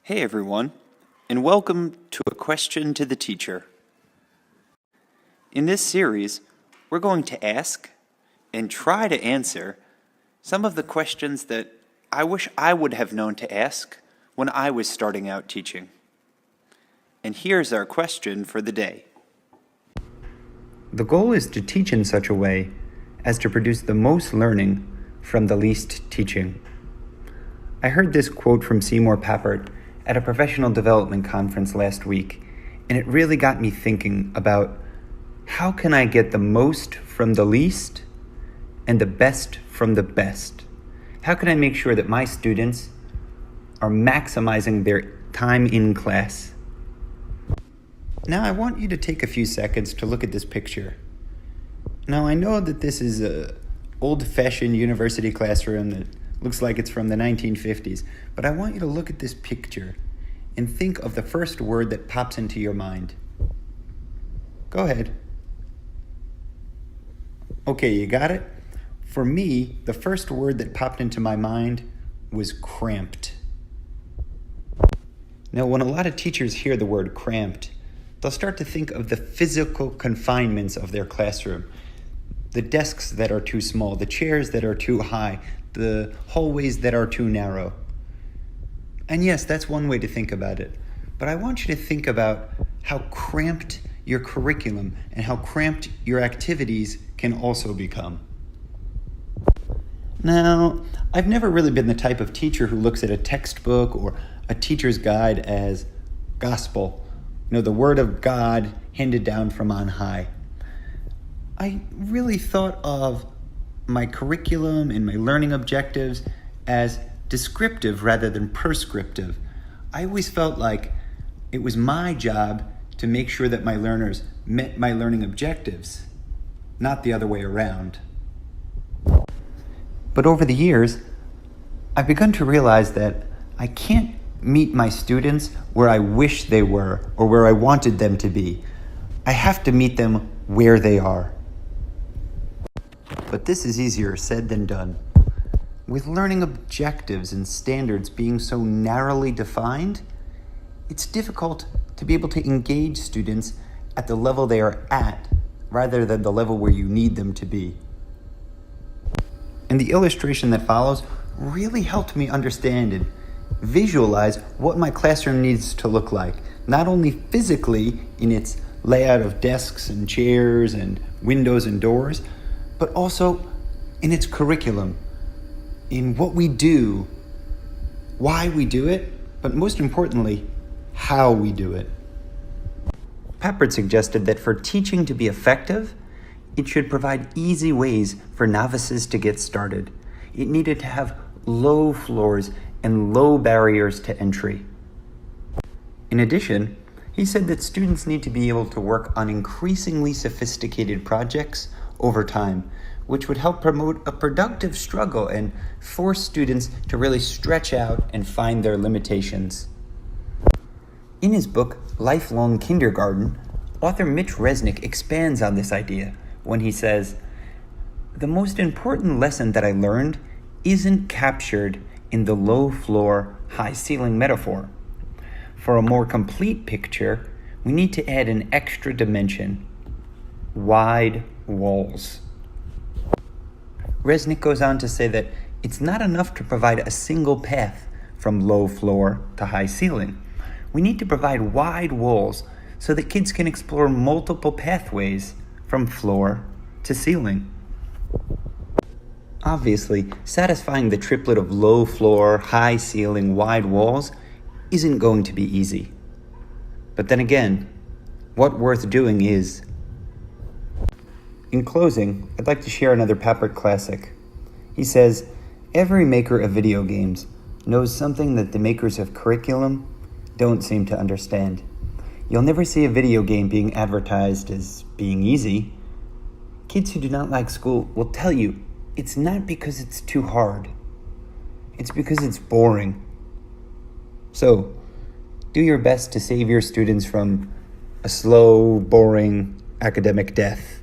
Hey everyone, and welcome to A Question to the Teacher. In this series, we're going to ask and try to answer some of the questions that I wish I would have known to ask when I was starting out teaching. And here's our question for the day. The goal is to teach in such a way as to produce the most learning from the least teaching. I heard this quote from Seymour Papert at a professional development conference last week, and it really got me thinking about how can I get the most from the least and the best from the best? How can I make sure that my students are maximizing their time in class? Now I want you to take a few seconds to look at this picture. Now I know that this is an old-fashioned university classroom that looks like it's from the 1950s, but I want you to look at this picture and think of the first word that pops into your mind. Go ahead. Okay, you got it? For me, the first word that popped into my mind was cramped. Now, when a lot of teachers hear the word cramped, they'll start to think of the physical confinements of their classroom. The desks that are too small, the chairs that are too high, the hallways that are too narrow. And yes, that's one way to think about it. But I want you to think about how cramped your curriculum and how cramped your activities can also become. Now, I've never really been the type of teacher who looks at a textbook or a teacher's guide as gospel, the word of God handed down from on high. I really thought of my curriculum and my learning objectives as descriptive rather than prescriptive. I always felt like it was my job to make sure that my learners met my learning objectives, not the other way around. But over the years, I've begun to realize that I can't meet my students where I wish they were or where I wanted them to be. I have to meet them where they are. But this is easier said than done. With learning objectives and standards being so narrowly defined, it's difficult to be able to engage students at the level they are at rather than the level where you need them to be. And the illustration that follows really helped me understand and visualize what my classroom needs to look like, not only physically in its layout of desks and chairs and windows and doors, but also in its curriculum, in what we do, why we do it, but most importantly, how we do it. Papert suggested that for teaching to be effective, it should provide easy ways for novices to get started. It needed to have low floors and low barriers to entry. In addition, he said that students need to be able to work on increasingly sophisticated projects over time, which would help promote a productive struggle and force students to really stretch out and find their limitations. In his book, Lifelong Kindergarten, author Mitch Resnick expands on this idea when he says, "The most important lesson that I learned isn't captured in the low floor, high ceiling metaphor. For a more complete picture, we need to add an extra dimension: wide walls." Resnick goes on to say that it's not enough to provide a single path from low floor to high ceiling. We need to provide wide walls so that kids can explore multiple pathways from floor to ceiling. Obviously, satisfying the triplet of low floor, high ceiling, wide walls isn't going to be easy. But then again, what worth doing is. In closing, I'd like to share another Papert classic. He says, "Every maker of video games knows something that the makers of curriculum don't seem to understand. You'll never see a video game being advertised as being easy. Kids who do not like school will tell you it's not because it's too hard. It's because it's boring. So, do your best to save your students from a slow, boring academic death."